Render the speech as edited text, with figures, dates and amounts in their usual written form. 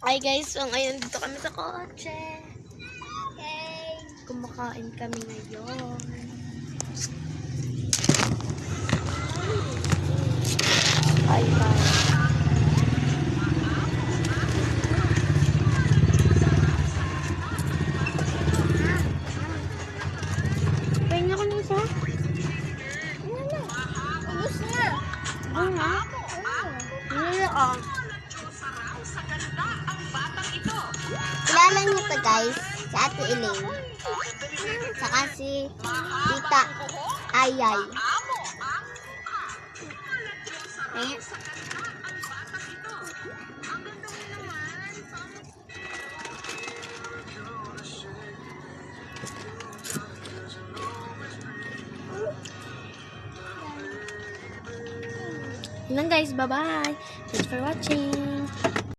Hi guys, so ngayon dito kami sa kotse. Yay! Kumakain kami ngayon. Hi guys. Pahinga ko ng isa? Wala. Ubus na. Wala. Wala ka. Kilala niyo to guys, si Ate Elaine. Saka si Tita Ayay. Yun lang guys, bye-bye. Thanks for watching.